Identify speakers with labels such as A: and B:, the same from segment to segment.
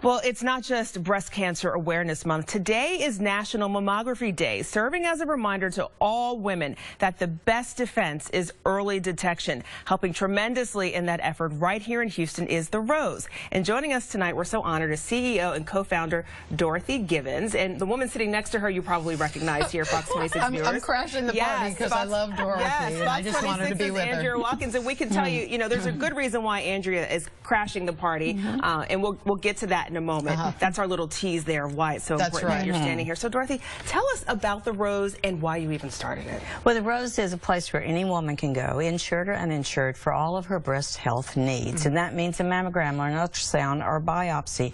A: Well, it's not just Breast Cancer Awareness Month. Today is National Mammography Day, serving as a reminder to all women that the best defense is early detection. Helping tremendously in that effort right here in Houston is The Rose. And joining us tonight, we're so honored, is CEO and co-founder Dorothy Gibbons. And the woman sitting next to her, you probably recognize here, Fox 26 viewers.
B: I'm crashing the party because I love Dorothy.
A: Yes,
B: and I just wanted to be with her.
A: Andrea Watkins, and we can tell you, there's a good reason why Andrea is crashing the party, and we'll get to that in a moment. That's our little tease there of why it's so important that you're standing here. So Dorothy, tell us about The Rose and why you even started it.
C: Well, The Rose is a place where any woman can go, insured or uninsured, for all of her breast health needs. And that means a mammogram or an ultrasound or biopsy.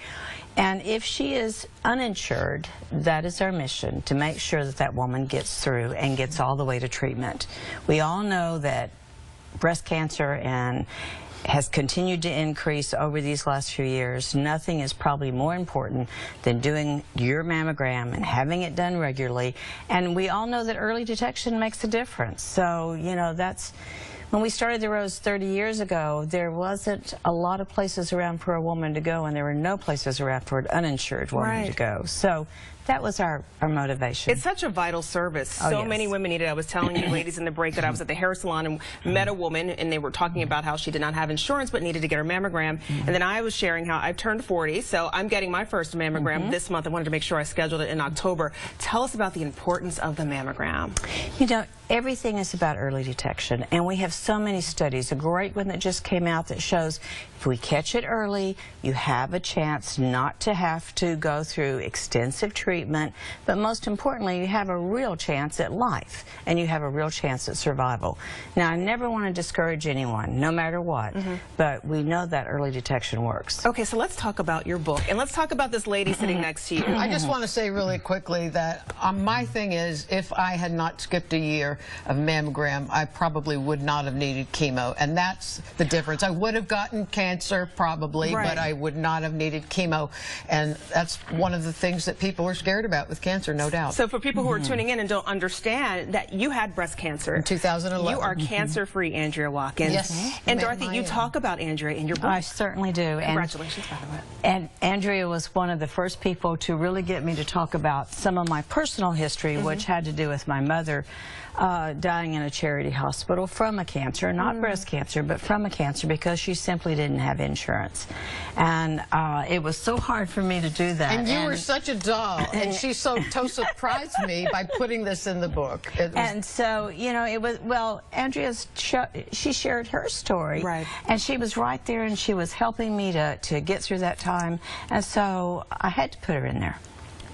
C: And if she is uninsured, that is our mission, to make sure that that woman gets through and gets all the way to treatment. We all know that breast cancer has continued to increase over these last few years. Nothing is probably more important than doing your mammogram and having it done regularly. And we all know that early detection makes a difference. So, that's when we started The Rose 30 years ago, there wasn't a lot of places around for a woman to go, and there were no places around for an uninsured woman to go. So that was our motivation.
A: It's such a vital service. So many women need it. I was telling you ladies in the break that I was at the hair salon and met a woman, and they were talking about how she did not have insurance but needed to get her mammogram. And then I was sharing how I've turned 40, so I'm getting my first mammogram this month. I wanted to make sure I scheduled it in October. Tell us about the importance of the mammogram.
C: Everything is about early detection, and we have so many studies. A great one that just came out that shows if we catch it early, you have a chance not to have to go through extensive treatment, but most importantly, you have a real chance at life, and you have a real chance at survival. Now, I never want to discourage anyone, no matter what, but we know that early detection works.
A: Okay, so let's talk about your book, and let's talk about this lady sitting next to you.
B: I just want to say really quickly that my thing is, if I had not skipped a year of mammogram, I probably would not have needed chemo, and that's the difference. I would have gotten cancer probably, but I would not have needed chemo, and that's one of the things that people are scared about with cancer, no doubt.
A: So for people who are tuning in and don't understand that you had breast cancer
B: in 2011,
A: you are cancer-free, Andrea Watkins.
B: Yes,
A: and Dorothy, you talk about Andrea in your book.
C: I certainly do.
A: Congratulations, by the way.
C: And Andrea was one of the first people to really get me to talk about some of my personal history, which had to do with my mother dying in a charity hospital from a cancer, not breast cancer, but from a cancer, because she simply didn't have insurance. And it was so hard for me to do that.
B: And you were such a doll, and she so surprised me by putting this in the book.
C: And so, it was, well, Andrea's, she shared her story, and she was right there, and she was helping me to get through that time, and so I had to put her in there.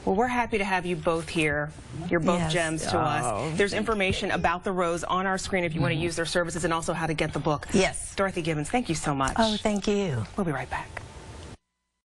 A: Well, we're happy to have you both here. You're both gems to us. There's information about The Rose on our screen if you want to use their services, and also how to get the book.
C: Yes.
A: Dorothy Gibbons, thank you so much.
C: Oh, thank you.
A: We'll be right back.